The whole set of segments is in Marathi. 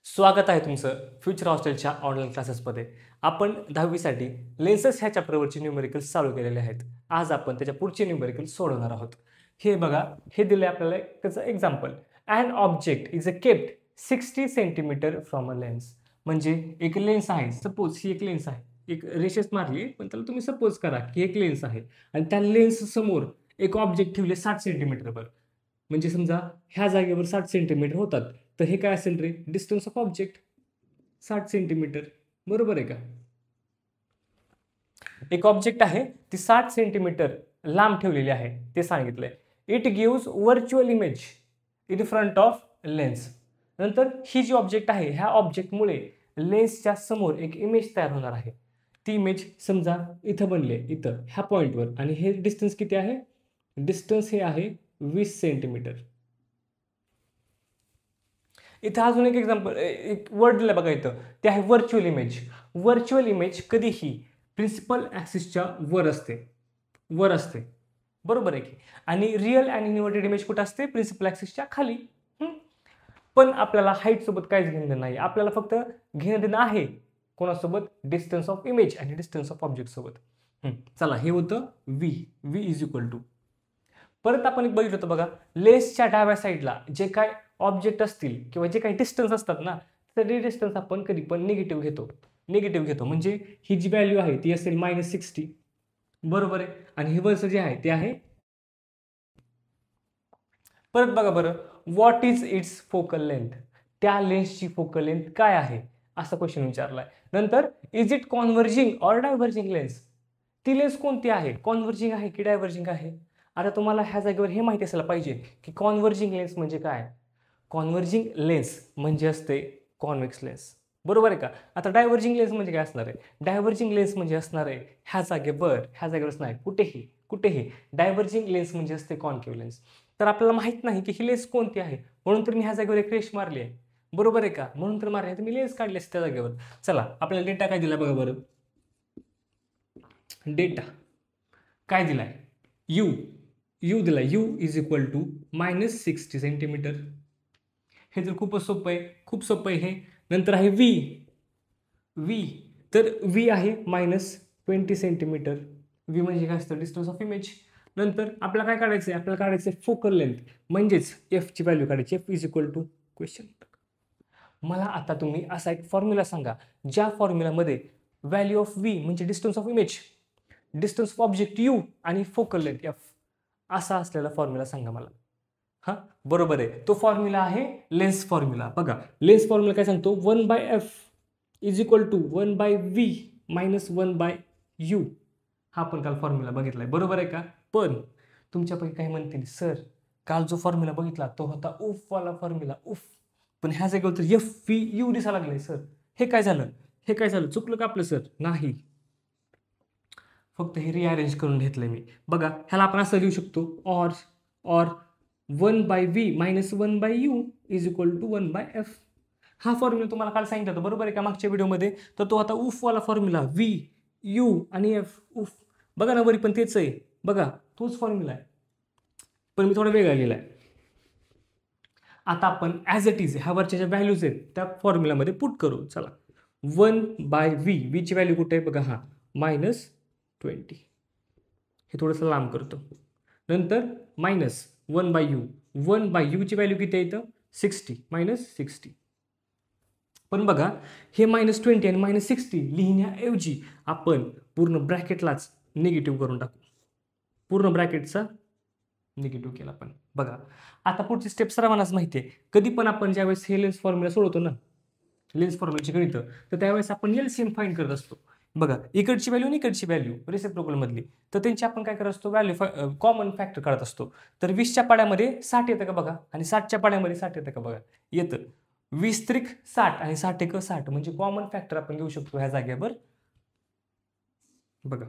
स्वागत आहे तुमचं फ्युचर हॉस्टेलच्या ऑनलाईन क्लासेसमध्ये. आपण 10वी साठी लेन्सेस ह्या चॅप्टरवरचे न्यूमेरिकल्स चालू केलेले आहेत. आज आपण त्याच्या पुढचे न्यूमेरिकल्स सोडवणार आहोत. हे बघा, हे दिले आपल्याला त्याचं example. An object is a kept 60 centimetre from a lens. म्हणजे एक लेन्स आहे, सपोज ही एक लेन्स आहे, एक रेषेस मारली, पण त्याला तुम्ही सपोज करा की एक लेन्स आहे आणि त्या लेन्स समोर एक ऑब्जेक्ट ठेवले 60 सेंटीमीटरवर. म्हणजे समजा ह्या जागेवर 60 सेंटीमीटर होतात, तर हे काय असेल रे? Distance of object 60 centimetre. बरोबर आहे का? एक ऑब्जेक्ट आहे, ती 60 सेंटीमीटर लांब ठेवलेली आहे, ते सांगितलंय. It gives virtual image in front of lens. नंतर ही जी ऑब्जेक्ट आहे, ह्या ऑब्जेक्टमुळे लेन्सच्या समोर एक इमेज तयार होणार आहे. ती इमेज समजा इथं बनले, इथं ह्या पॉईंटवर, आणि हे डिस्टन्स किती आहे? डिस्टन्स हे आहे 20 सेंटीमीटर. इथं अजून एक एक्झाम्पल, एक वर्ड दिला बघा इथं, ते आहे व्हर्च्युअल इमेज. व्हर्च्युअल इमेज कधीही प्रिन्सिपल ॲक्सिसच्या वर असते. बरोबर आहे की? आणि रिअल आणि इन्व्हर्टेड इमेज कुठं असते? प्रिन्सिपल ॲक्सिसच्या खाली. पण आपल्याला हाईट सोबत काहीच घेणं देणं नाही. आपल्याला फक्त घेणं देणं आहे कोणासोबत? डिस्टन्स ऑफ इमेज आणि डिस्टन्स ऑफ ऑब्जेक्ट सोबत. चला, हे होतं व्ही इज इक्वल टू. परत आपण एक बघितलं होतं बघा, लेन्सच्या डाव्या साईडला जे काय ऑब्जेक्ट असतील किंवा जे काही डिस्टन्स असतात ना, तर ते डिस्टन्स आपण कधी पण निगेटिव्ह घेतो. म्हणजे ही जी व्हॅल्यू आहे ती असेल -60. बरोबर आहे. आणि हे वरचं जे आहे ते आहे. परत बघा बरं, what is it's focal length. त्या लेन्सची फोकल लेंथ काय आहे, असा क्वेश्चन विचारलाय. नंतर is it converging or diverging lens. ती लेन्स कोणती आहे? कॉन्व्हर्जिंग आहे की डायव्हर्जिंग आहे? आता तुम्हाला ह्या जागेवर हे माहिती असायला पाहिजे की कॉन्व्हर्जिंग लेन्स म्हणजे काय. कॉन्व्हर्जिंग लेन्स म्हणजे असते कॉन्व्हेक्स लेन्स. बरोबर आहे का? आता डायव्हर्जिंग लेन्स म्हणजे काय असणार आहे? डायव्हर्जिंग लेन्स म्हणजे असणार आहे ह्या जागेवरच नाही, कुठेही डायव्हर्जिंग लेन्स म्हणजे असते कॉन्केव्ह लेन्स. तर आपल्याला माहित नाही की ही लेन्स कोणती आहे, म्हणून तर मी ह्या जागेवर एक रेष मारली आहे. बरोबर आहे का? म्हणून तर मारली आहे, तर मी लेन्स काढली असते त्या जागेवर. चला, आपल्याला डेटा काय दिला बघा बरं. डेटा काय दिलाय? यू दिला. U is equal to -60 centimetre. हे तर खूपच सोपं आहे, खूप सोपं आहे हे. नंतर आहे व्ही. तर व्ही आहे -20 सेंटीमीटर. व्ही म्हणजे काय असतं? Distance of image. नंतर आपल्याला काय काढायचं आहे? आपल्याला काढायचं आहे फोकल लेंथ, म्हणजेच एफची व्हॅल्यू काढायची. F is equal to question. मला आता तुम्ही असा एक फॉर्म्युला सांगा, ज्या फॉर्म्युलामध्ये व्हॅल्यू ऑफ व्ही म्हणजे distance of image, distance of object u आणि फोकल लेंथ एफ असा असलेला फॉर्म्युला सांगा मला. हां, बरोबर आहे. तो फॉर्म्युला आहे लेन्स फॉर्म्युला. बघा, लेन्स फॉर्म्युला काय सांगतो? 1/f is equal to 1/v minus 1/u. हा आपण काल फॉर्म्युला बघितलाय. बरोबर आहे का? पण तुमच्यापैकी काही म्हणतील, सर काल जो फॉर्म्युला बघितला तो होता उफवाला फॉर्म्युला, उफ. पण ह्या जागेवर तर एफ व्ही यू दिसायला लागले. सर हे काय झालं? चुकलं का आपलं सर? नाही, फक्त हे रिअरेंज करून घेतलंय मी. बघा, ह्याला आपण असं लिहू शकतो, or 1/v minus 1/u is equal to 1/f. हा फॉर्म्युला तुम्हाला काल सांगितलं होतं, बरोबर आहे का, मागच्या व्हिडिओमध्ये. तर तो आता उफवाला फॉर्म्युला, व्ही यू आणि एफ. उफ. बघा ना, वरी पण तेच आहे. बघा, तोच फॉर्म्युला आहे, पण मी थोडा वेगळा लिहिला आहे. आता आपण ॲज इट इज ह्या वरच्या ज्या व्हॅल्यूज आहेत त्या फॉर्म्युलामध्ये पुट करू. चला, 1/v ची व्हॅल्यू कुठे आहे बघा, हा -20. हे थोडंसं लांब करतो. नंतर मायनस 1/u ची व्हॅल्यू किती आहे इथं? 60. -60. पण बघा, हे -20 आणि -60 लिहिण्याऐवजी आपण पूर्ण ब्रॅकेटलाच निगेटिव्ह करून टाकू. पूर्ण ब्रॅकेटचा निगेटिव्ह केला आपण. बघा, आता पुढची स्टेप सर्वांनाच माहिती आहे. कधी पण आपण ज्यावेळेस हे लेन्स फॉर्म्युला सोडवतो ना, लेन्स फॉर्म्युलाची गणित, तर त्यावेळेस आपण एलसीएम फाइंड करत असतो. बघा, इकडची व्हॅल्यू आणि इकडची व्हॅल्यू रेसिप्रोकल मधली, तर त्यांची आपण काय करत असतो? व्हॅल्यू कॉमन फॅक्टर काढत असतो. तर 20च्या पाड्यामध्ये 60 येतं का बघा, आणि 60च्या पाड्यामध्ये 60 येतं का बघा, येतं. 20 त्रिक 60 आणि 60 एक 60, म्हणजे कॉमन फॅक्टर आपण घेऊ शकतो ह्या जागेवर. बघा,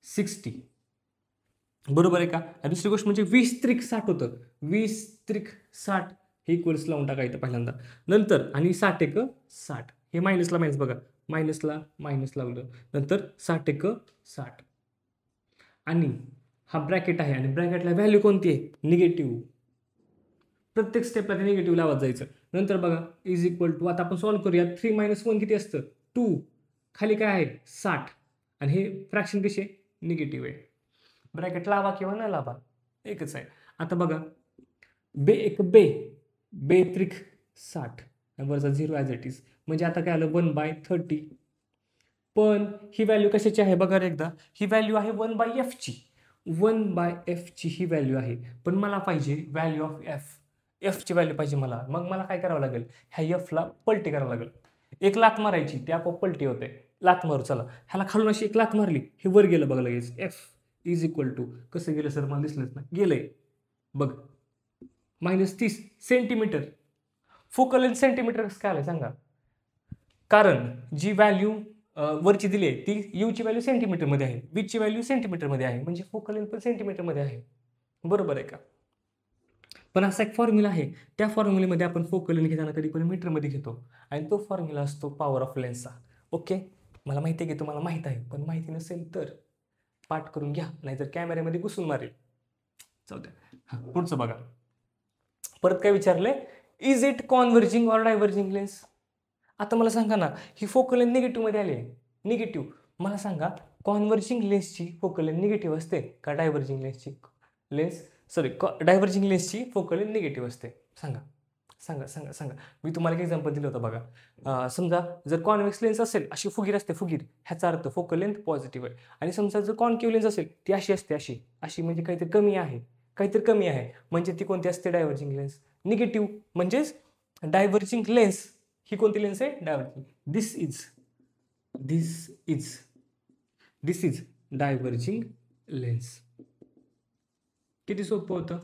60. बरोबर आहे का? आणि दुसरी गोष्ट म्हणजे 20 त्रिक 60 होतं. 20 त्रिक 60 हे इक्वल्स लावून टाकायचं पहिल्यांदा. नंतर आणि 60 एक 60, हे मायनसला मायनस, बघा मायनसला मायनस लावलं, नंतर 60 एक 60. आणि हा ब्रॅकेट आहे, आणि ब्रॅकेटला व्हॅल्यू कोणती आहे? निगेटिव्ह. प्रत्येक स्टेपला ते निगेटिव्ह लावत जायचं. नंतर बघा इज इक्वल टू, आता आपण सॉल्व्ह करूया. 3 - 1 किती असतं? 2. खाली काय आहे? 60. आणि हे फ्रॅक्शन कसे निगेटिव्ह आहे. ब्रॅकेट लावा किंवा न लावा एकच आहे. आता बघा बे त्रिक 60 वरचा 0 ॲज इट इज. म्हणजे आता काय आलं 1/30. पण ही व्हॅल्यू कशाची आहे बघा एकदा. ही व्हॅल्यू आहे 1/f ची. 1/f ची ही व्हॅल्यू आहे. पण मला पाहिजे व्हॅल्यू ऑफ एफ ची व्हॅल्यू पाहिजे मला. मग मला काय करावं लागेल? ह्या एफला पलटी करावं लागेल. एक लात मारायची, ते आपोआप पलटी होते. लात मारू चला. ह्याला खालून अशी एक लात मारली, हे वर गेलं बघा लगेच. एफ इज इक्वल टू कसं गेलं सर? मला दिसलंच ना. गेलंय बघ -30 सेंटीमीटर. फोकल लेंथ सेंटीमीटर कसं काय आलं सांगा? कारण जी व्हॅल्यू वरची दिली आहे ती यूची व्हॅल्यू सेंटीमीटरमध्ये आहे, बीची व्हॅल्यू सेंटीमीटरमध्ये आहे, म्हणजे फोकल लेंथ पण सेंटीमीटरमध्ये आहे. बरोबर आहे का? पण असा एक फॉर्म्युला आहे, त्या फॉर्म्युलेमध्ये आपण फोकल लेंथ घेताना कधी पण मीटरमध्ये घेतो आणि तो फॉर्म्युला असतो पॉवर ऑफ लेन्सचा. ओके, मला माहिती आहे की तुम्हाला माहीत आहे, पण माहिती नसेल तर पाठ करून घ्या, नाहीतर कॅमेऱ्यामध्ये घुसून मारेल. जाऊ द्या. पुढचं बघा. परत काय विचारलंय? Is it converging or diverging lens? आता मला सांगा ना, ही फोकल लेंथ निगेटिव्हमध्ये आली आहे. निगेटिव्ह. मला सांगा कॉन्व्हर्जिंग लेन्सची फोकल लेंथ निगेटिव्ह असते का डायव्हर्जिंग लेन्सची डायव्हर्जिंग लेन्सची फोकल लेंथ निगेटिव्ह असते? सांगा सांगा सांगा सांगा. मी तुम्हाला एक एक्झाम्पल दिलं होतं बघा. समजा जर कॉन्व्हेक्स लेन्स असेल, अशी फुगीर असते फुगीर, ह्याचा अर्थ फोकल लेंथ पॉझिटिव्ह आहे. आणि समजा जर कॉन्केव्ह लेन्स असेल, ती अशी असते अशी अशी म्हणजे काहीतरी कमी आहे, काहीतरी कमी आहे, म्हणजे ती कोणती असते? Diverging lens. निगेटिव्ह म्हणजेच डायव्हर्जिंग लेन्स ही कोणती लेन्स आहे? Diverging. This is diverging lens. किती सोपं होतं.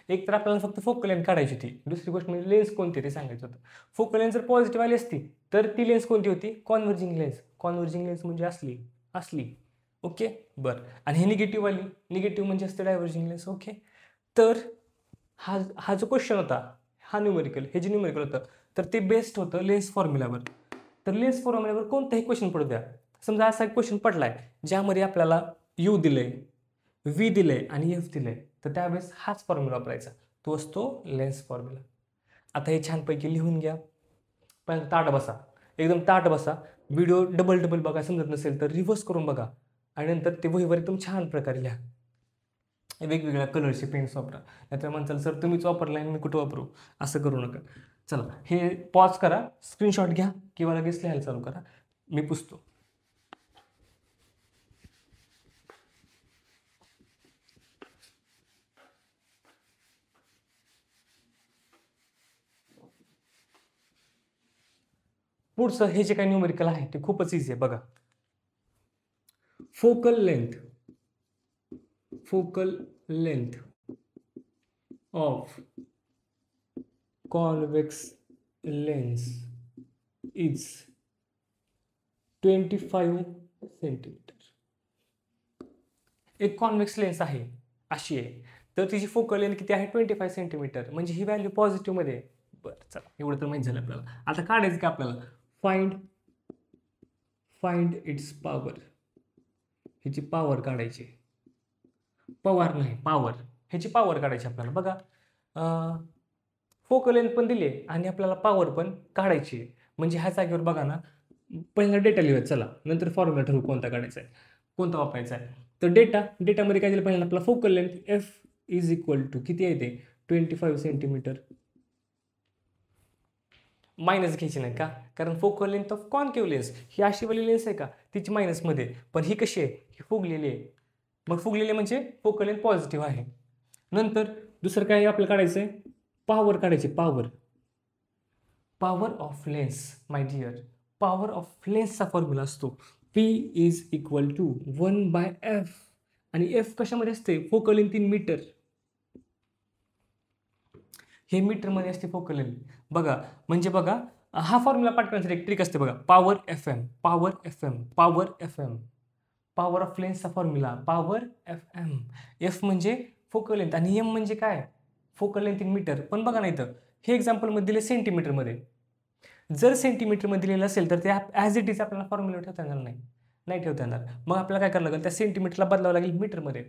एक तर आपल्याला फक्त फोकल लेंथ काढायची होती, दुसरी गोष्ट म्हणजे लेन्स कोणती ते सांगायचं होतं. फोकल लेंथ जर पॉझिटिव्ह आली असती तर ती लेन्स कोणती होती? Converging lens. कॉन्व्हर्जिंग लेन्स म्हणजे असली. ओके बरं. आणि हे निगेटिव्ह आली, निगेटिव्ह म्हणजे असते डायव्हर्जिंग लेन्स. ओके, तर हा जो क्वेश्चन होता, हा न्यूमेरिकल, हे जे न्यूमेरिकल होतं तर ते बेस्ड होतं लेन्स फॉर्म्युलावर. तर लेन्स फॉर्म्युलावर कोणताही क्वेश्चन पडू द्या. समजा असा एक क्वेश्चन पडलाय ज्यामध्ये आपल्याला यू दिलंय, व्ही दिलंय आणि एफ दिलंय, तर त्यावेळेस हाच फॉर्म्युला वापरायचा, तो असतो लेन्स फॉर्म्युला. आता हे छानपैकी लिहून घ्या. पण ताट बसा, एकदम ताट बसा. व्हिडिओ डबल बघा, समजत नसेल तर रिव्हर्स करून बघा आणि नंतर ते वहीवर एकदम छान प्रकारे लिहा. वेगवेगळ्या कलरचे पेन्स वापरा, नाहीतर म्हणताल सर तुम्हीच वापरला आणि मी कुठं वापरू, असं करू नका. चला हे पॉज करा, स्क्रीनशॉट घ्या किंवा लगेच लिहायला चालू करा. मी पुसतो. पुढचं हे जे काही न्यूमेरिकल आहे ते खूपच इझी आहे बघा. Focal length of convex lens is 25 centimetre. एक कॉन्व्हेक्स लेन्स आहे अशी आहे, तर तिची फोकल लेंथ किती आहे? 25 सेंटीमीटर. म्हणजे ही व्हॅल्यू पॉझिटिव्हमध्ये आहे. बरं चला, एवढं तर माहीत झालं आपल्याला. आता काढायचं का आपल्याला? Find its power. ह्याची पॉवर काढायची. पॉवर ह्याची पॉवर काढायची आपल्याला. बघा फोकल लेंथ पण दिली आहे आणि आपल्याला पॉवर पण काढायची आहे. म्हणजे ह्या जागेवर बघा ना, पहिला डेटा लिहूया चला, नंतर फॉर्म्युला ठरवू कोणता काढायचा आहे, कोणता वापरायचा आहे. तर डेटामध्ये काय दिलं पहिल्यांदा? आपला focal length f is equal to किती आहे ते? 25 सेंटीमीटर. मायनस घ्यायची नाही का? कारण focal length of concave lens ही अशी वाली लेन्स आहे का, तिची मायनसमध्ये, पण ही कशी आहे? ही फुगलेली आहे. मग फुगलेली म्हणजे फोकल लेंथ पॉझिटिव्ह आहे. नंतर दुसरं काय आपल्याला काढायचं आहे? पॉवर काढायची. Power of lens my dear. Power of लेन्सचा फॉर्म्युला असतो P is equal to 1/f. आणि एफ कशामध्ये असते? Focal length in metre. हे मीटरमध्ये असते फोकल लेंथ. बघा म्हणजे बघा, हा फॉर्म्युला पाठ करण्यासाठी एक ट्रिक असते बघा. पॉवर ऑफ लेन्सचा फॉर्म्युला पॉवर FM. एफ म्हणजे फोकल लेंथ आणि एम म्हणजे काय? Focal length in metre. पण बघा नाही तर हे एक्झाम्पलमध्ये दिले सेंटीमीटरमध्ये. जर सेंटीमीटरमध्ये दिलेलं असेल तर ते ॲज इट इज आपल्याला फॉर्म्युला ठेवता येणार नाही ठेवता येणार. मग आपल्याला काय करावं लागेल? त्या सेंटीमीटरला बदलावं लागेल मीटरमध्ये.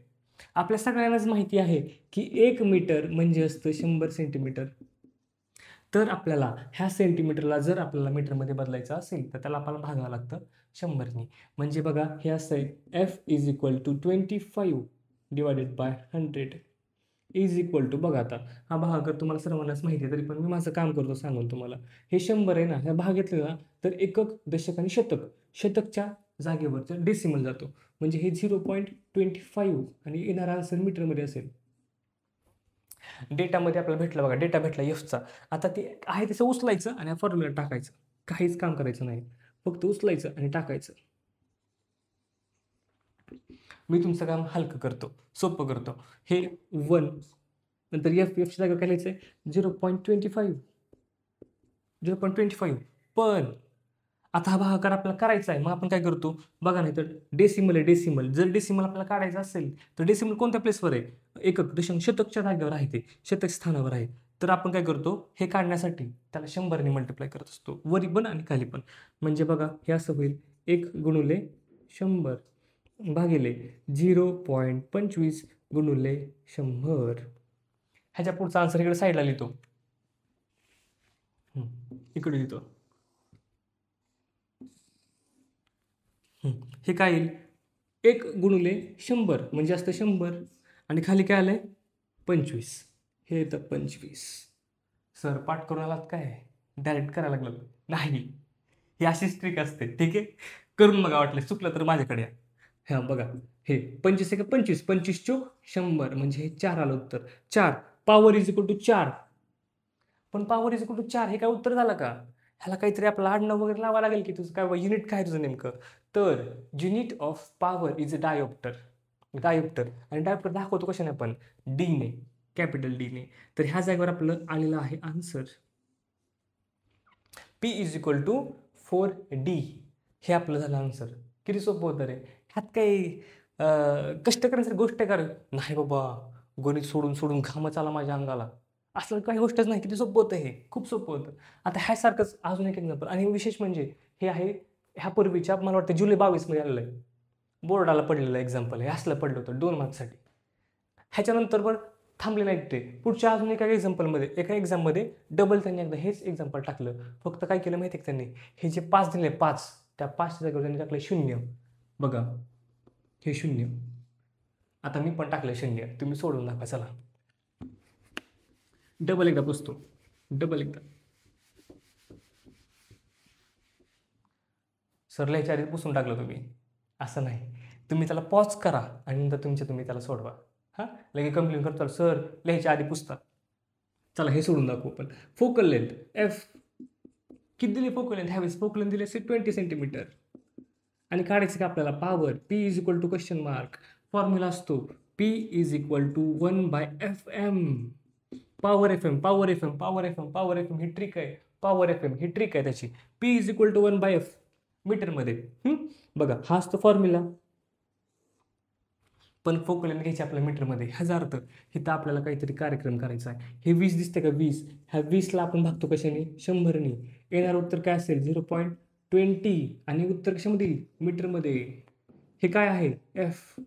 आपल्या सगळ्यांनाच माहिती आहे की 1 मीटर म्हणजे असतं 100 सेंटीमीटर. तर आपल्याला ह्या सेंटीमीटरला जर आपल्याला मीटरमध्ये बदलायचं असेल तर त्याला आपल्याला भागावं लागतं 100नी. म्हणजे बघा हे असं आहे F is equal to 25 divided by 100 is equal to, बघा आता हा भागाकार तुम्हाला सर्वांनाच माहिती आहे तरी पण मी माझं काम करतो सांगून तुम्हाला. हे 100 आहे ना, ह्या भाग घेतलं ना तर एकक, दशक आणि शतक, शतकच्या जागेवरचं डेसिमल जातो. म्हणजे हे 0.25 आणि येणारा आन्सर मीटरमध्ये असेल. डेटामध्ये आपल्याला भेटला बघा, डेटा भेटला एफचा. आता ते आहे तसं उचलायचं आणि फॉर्म्युला टाकायचं, काहीच काम करायचं नाही, फक्त उचलायचं आणि टाकायचं. मी तुमचं काम हलकं करतो, सोपं करतो. हे 1 नंतर एफच्या जागेवर काय लिहायचं आहे 0.25 0.25. पण आता हा भागाकार आपल्याला करायचा आहे, मग आपण काय करतो बघा, नाही तर डेसिमल आहे, डेसिमल जर डेसिमल आपल्याला काढायचं असेल तर डेसिमल कोणत्या प्लेसवर आहे, एकक, दशक, शतकच्या जागेवर आहे, ते शतक स्थानावर आहे. तर आपण काय करतो हे काढण्यासाठी त्याला 100ने मल्टिप्लाय करत असतो, वरी पण आणि खाली पण. म्हणजे बघा हे असं होईल 1 गुणुले 100 भागिले 0.25 गुणुले 100. ह्याच्या पुढचा आन्सर इकडे साईडला लिहितो, इकडे लिहितो. हे काय येईल 1 गुणुले 100 म्हणजे असतं 100 आणि खाली काय आलंय 25, हे येतं 25. सर पाठ करून आलात काय, डायरेक्ट करायला लागलं नाही, ही अशीच ट्रिक असते. ठीक आहे, करून बघा, वाटलं चुकलं तर माझ्याकडे या. हां बघा हे 25 आहे का 25, 25 चोक 100 म्हणजे हे 4 आलं उत्तर. 4 पॉवर इज इक्वल टू 4. पण पॉवर इज इक्वल टू 4 हे काय उत्तर झालं का, ह्याला काहीतरी आपलं आडनाव वगैरे लावा लागेल की, तुझं काय युनिट काय तुझं नेमकं. तर unit of power is a dioptre. Dioptre आणि डायोप्टर दाखवतो कशाने आपण, डीने, कॅपिटल डीने. तर ह्या जागेवर आपलं आलेलं आहे answer P is equal to 4D. हे आपलं झालं आन्सर. किती सोपं होतं रे, ह्यात काही कष्ट करण्यासारखी गोष्ट आहे का रे? नाही बाबा, गणित सोडून सोडून घामच आला माझ्या अंगाला, असलं काही गोष्टच नाही. किती सोपं होतं हे, खूप सोपं होतं. आता ह्यासारखंच अजून एक एक्झाम्पल, आणि विशेष म्हणजे हे आहे ह्यापूर्वीच्या मला वाटतं जुलै 22 मध्ये आलेलं आहे, बोर्डाला पडलेलं एक्झाम्पल हे, असलं पडलं होतं 2 मार्क्ससाठी. ह्याच्यानंतर पण थांबले नाहीत ते, पुढच्या अजून एका एक्झाम्पलमध्ये, एका एक्झाममध्ये डबल त्यांनी एकदा हेच एक्झाम्पल टाकलं. फक्त काय केलं माहिती आहे त्यांनी, हे जे 5 दिले 5, त्या 5च्या जागेवर त्यांनी टाकलं 0. बघा हे 0, आता मी पण टाकलं 0. तुम्ही सोडून दाखवा चला. डबल एकदा पुसतो, डबल एकदा. सर लिहायच्या आधी पुसून टाकलं तुम्ही, असं नाही, तुम्ही त्याला पॉज करा आणि नंतर तुम्ही त्याला सोडवा. हां लगे कंप्लेंट करतो सर लिहायच्या आधी पुसता. चला हे सोडून दाखवू पण. फोकल लेंथ एफ किती दिली, फोकल लेंथ ह्यावेळेस फोकल लेंथ दिली 20 सेंटीमीटर. आणि काढायचं का आपल्याला power, P is equal to question mark, formula असतो P is equal to 1/Fm. Power F M, power F M, power F M, power F m ही ट्रिक आहे, पॉवर एफ एम ही ट्रिक आहे त्याची. P is equal to 1/F मीटरमध्ये. बघा हा असतो फॉर्म्युला, पण फोकल लेंथ घ्यायची आपल्या मीटरमध्ये. ह्याचा अर्थ इथं आपल्याला काहीतरी कार्यक्रम करायचा आहे. हे 20 दिसते का 20, ह्या 20ला आपण भागतो कशाने 100नी. येणार उत्तर काय असेल 0.20 आणि उत्तर कशामध्ये मीटरमध्ये. हे काय आहे एफ,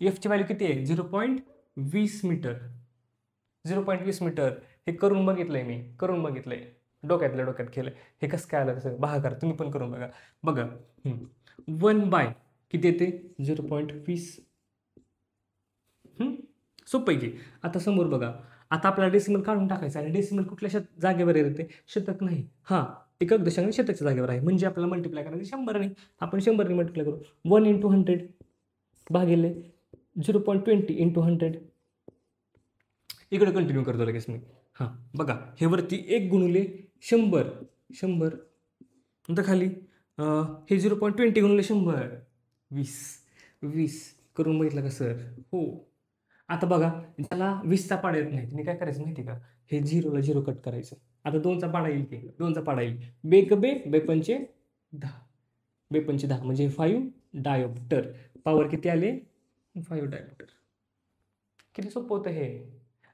एफची व्हॅल्यू किती आहे 0.20 मीटर. 0.20 मीटर हे करून बघितलंय मी, करून बघितलंय, डोक्यातल्या डोक्यात केलं. हे कसं काय आलं तसं भागाकार तुम्ही पण करून बघा. बघा 1 किती येते 0.20. सोपं आहे की. आता समोर बघा, आता आपल्याला डेसिमल काढून टाकायचं आणि डेसिमल कुठल्या जागेवर येते, शतक नाही, हां एकक, दशक आणि शतकच्या जागेवर आहे. म्हणजे आपल्याला मल्टिप्लाय करायचं 100ने, आपण 100ने मल्टिप्लाय करू. 1 × 100 भागिले 0.20 × 100. इकडे कंटिन्यू करतो लगेच मी. हां बघा हे वरती 1 गुणुले 100, 100 नंतर खाली हे 0.20 गुणुले 100, 20 करून बघितलं का सर, हो. आता बघा ज्याला 20चा पाडा येत नाही त्यांनी काय करायचं माहिती का, हे 0ला 0 कट करायचं. आता 2चा पाडा येईल की, 2चा पाडा येईल, बेपंचे 10, बेपंचे 10 म्हणजे 5 डायोप्टर. पॉवर किती आले 5 डायोप्टर. किती सोपं होतं हे.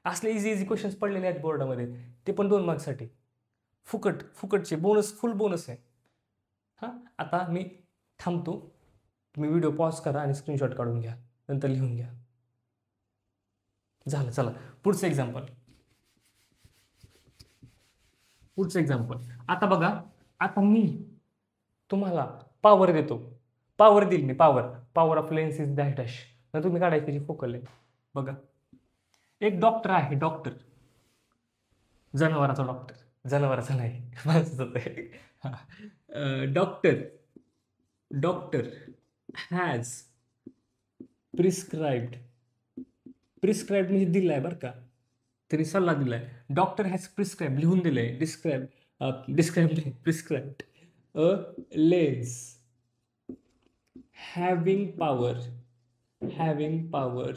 असले इझी क्वेश्चन्स पडलेले आहेत बोर्डामध्ये, ते पण 2 मार्क्ससाठी. फुकटचे बोनस, फुल बोनस आहे. हां आता मी थांबतो, तुम्ही व्हिडिओ पॉज करा आणि स्क्रीनशॉट काढून घ्या, नंतर लिहून घ्या. झालं. चला पुढचं एक्झाम्पल. आता बघा, आता मी तुम्हाला पॉवर देतो, पॉवर देईल मी, power of lens is that dash. तर तुम्ही काढायची त्याची फोकल लेंथ. बघा, एक डॉक्टर आहे, डॉक्टर, जनावराचा डॉक्टर, जनावराचा नाही माणसाचा आहे. डॉक्टर हॅज प्रिस्क्राईब्ड म्हणजे दिलाय बरं का, तरी सल्ला दिलाय. डॉक्टर हॅज प्रिस्क्राईब लिहून दिलंय, prescribed a lens having power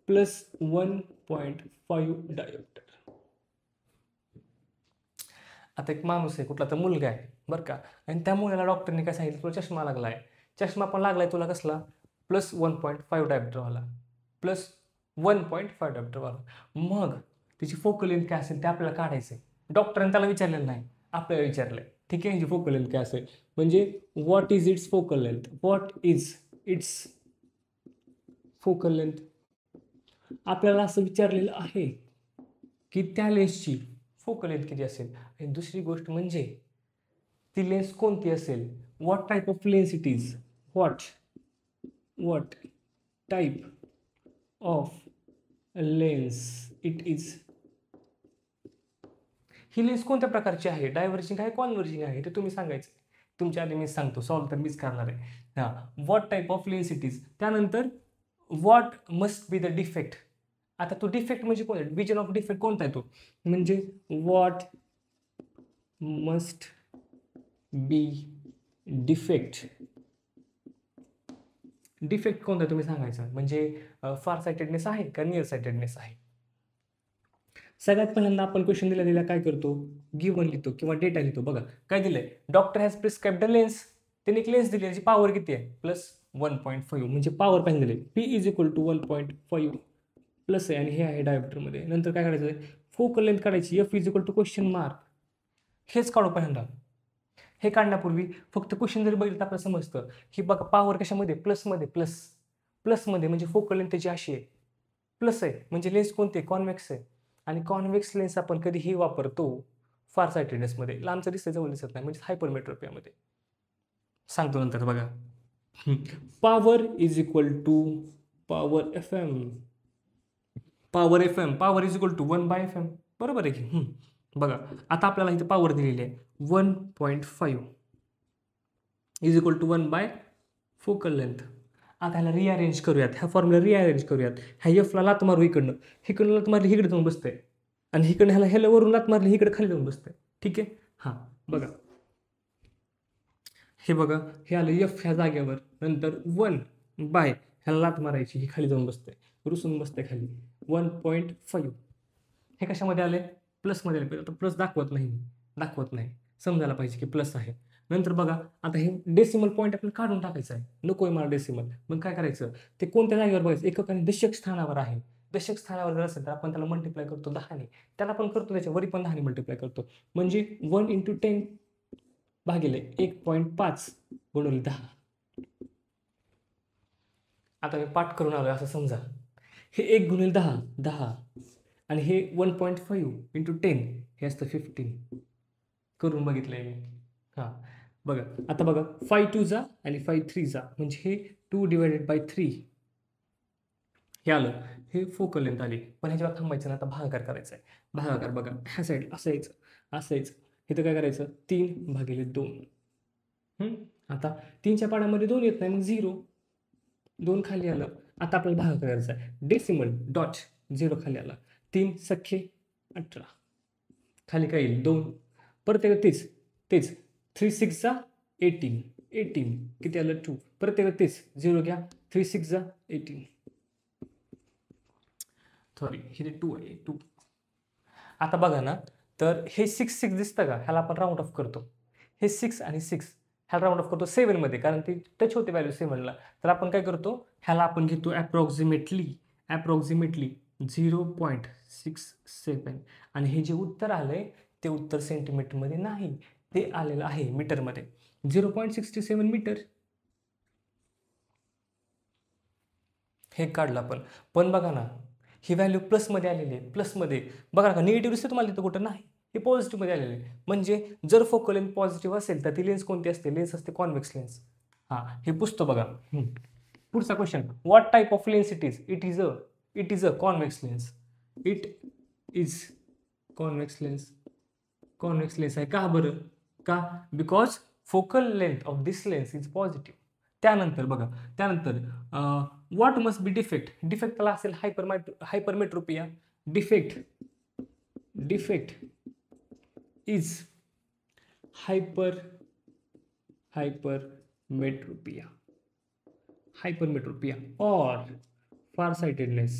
plus 1.5 dioptre. आता एक माणूस आहे, कुठला तर मुलगा आहे बरं का, आणि त्या मुलाला डॉक्टरने काय सांगितलं, तुला चष्मा लागलाय. चष्मा पण लागलाय तुला कसला, प्लस 1.5 डायोप्टरवाला, प्लस 1.5 डायोप्टरवाला. मग त्याची फोकल लेंथ काय असेल ते आपल्याला काढायचं आहे. डॉक्टरांनी त्याला विचारलेलं नाही, आपल्याला विचारलंय. ठीक आहे, ह्याची फोकल लेंथ काय असेल, म्हणजे what is it's focal length. आपल्याला असं विचारलेलं आहे की त्या लेन्सची फोकल लेंथ किती असेल. आणि दुसरी गोष्ट म्हणजे ती लेन्स कोणती असेल, what type of lens it is, what type of lens it is. He lens कोणत्या प्रकारची आहे, डायव्हर्जिंग आहे, कॉन्व्हर्जिंग आहे, ते तुम्ही सांगायचं. तुमच्या आधी मीच सांगतो, सॉल्व तर मीच करणार आहे. हां, what type of lens it is. त्यानंतर what must be the defect. आता तो डिफेक्ट म्हणजे कोण, विजन ऑफ डिफेक्ट कोणता आहे तो, म्हणजे व्हॉट मस्ट बी डिफेक्ट कोणता आहे तुम्ही सांगायचं. म्हणजे फार सायटेडनेस आहे का नियर सायटेडनेस आहे. सगळ्यात पहिल्यांदा आपण क्वेश्चन दिला काय करतो, गिव्हन लिहितो किंवा डेटा लिहितो. बघा काय दिलंय, doctor has prescribed a lens. त्यांनी एक लेन्स दिली, त्याची पॉवर किती आहे, प्लस 1.5, म्हणजे पॉवर पाहिजे दिली, P is equal to 1.5 plus आहे, आणि हे आहे डायोप्टरमध्ये. नंतर काय काढायचं आहे, फोकल लेंथ काढायची, F is equal to question mark. हेच काढू पहिल्यांदा. हे काढण्यापूर्वी फक्त क्वेश्चन जरी बघितलं तर आपल्याला समजतं की बघा पॉवर कशामध्ये, प्लसमध्ये म्हणजे फोकल लेंथ त्याची अशी आहे, प्लस आहे, म्हणजे लेन्स कोणते, कॉन्व्हेक्स आहे. आणि कॉन्व्हेक्स लेन्स आपण कधीही वापरतो फार सायटेडनेसमध्ये, लांबचं दिसतं जवळ दिसत नाही, म्हणजे हायपरमेट्रोपियामध्ये. सांगतो नंतर. बघा, power is equal to power F M power is equal to 1/fm. बरोबर आहे की. बघा आता आपल्याला इथे पॉवर दिलेली आहे 1.5 is equal to 1 by focal length. आता ह्याला रिअरेंज करूयात, ह्या फॉर्म्युला रिअरेंज करूयात. ह्या एफला लात मारू इकडनं लात मारली, इकडे जाऊन बसतंय, आणि इकडनं ह्याला वरून लात मारली, इकडे खाली जाऊन बसतंय. ठीक आहे. हां बघा, हे बघा, हे आलं एफ ह्या जागेवर, नंतर 1 बाय ह्याला लात मारायची, ही खाली जाऊन बसतंय, रुसून बसतंय खाली, 1.5. हे कशामध्ये आले, प्लसमध्ये आले. आता प्लस दाखवत नाही, समजायला पाहिजे की प्लस आहे. नंतर बघा, आता हे डेसिमल पॉईंट आपल्याला काढून टाकायचं आहे, नको आहे मला डेसिमल. मग काय करायचं, ते कोणत्या जागेवर बघायचं, एकक आणि दशक स्थानावर आहे. दशक स्थानावर जर असेल तर आपण त्याला मल्टिप्लाय करतो 10ने, त्याला पण करतो त्याच्यावरी पण 10ने मल्टिप्लाय करतो, म्हणजे 1 × 10 भागिले 1.5 गुणिले 10. आता मी पाठ करून आलोय असं समजा. हे 1 गुणिले 10 आणि हे 1.5 × 10 हे असतं 15. करून बघितलंय मी. हां बघा, आता बघा 5 2 जा आणि 5 3 जा, म्हणजे हे 2/3 हे आलं. हे फोकल लेंथ आली. पण ह्याच्यावर थांबायचं ना, आता भागाकार करायचा आहे. भागाकार बघा, ह्या साईड असायचं. इथं काय करायचं, 3/2. आता 3च्या पाड्यामध्ये 2 येत नाही, मग 0, 2 खाली आलं. आता आपल्याला भागाकार करायचा आहे. डेसिमल डॉट 0 खाली आला, 3 सख्खे 18, खाली काय येईल 2, परत एकदा तेच 3 6 जा 18 किती आलं 2, परत एकदा तेच 0 घ्या, 3 6 जा 18, सॉरी हे 2 आहे 2. आता बघा ना, तर हे 6 6 दिसतं का, ह्याला आपण राऊंड ऑफ करतो. हे 6 आणि 6 ह्याला राऊंड ऑफ करतो 7मध्ये, कारण ती टच होते व्हॅल्यू 7ला. तर आपण काय करतो, ह्याला आपण घेतो ॲप्रॉक्सिमेटली 0.67, आणि हे जे उत्तर आलंय ते उत्तर सेंटीमीटरमध्ये नाही, ते आलेलं आहे मीटरमध्ये, 0.67 मीटर. हे काढलं आपण. पण बघा ना, ही व्हॅल्यू प्लसमध्ये आलेली आहे, प्लसमध्ये बघा का निगेटिव्ह दिसते तुम्हाला तिथं कुठं नाही, हे पॉझिटिव्हमध्ये आलेलं आहे. म्हणजे जर फोकल लेंथ पॉझिटिव्ह असेल तर ती लेन्स कोणती असते, लेन्स असते कॉन्व्हेक्स लेन्स. हां हे पुसतं बघा. पुढचा question, what type of lens it is? It is a convex lens. It is convex lens. Convex lens आहे का बरं? का? Because focal length of this lens is positive. त्यानंतर बघा, त्यानंतर व्हॉट मस्ट बी डिफेक्ट? डिफेक्टला असेल hypermetropia. Defect is hypermetropia or farsightedness.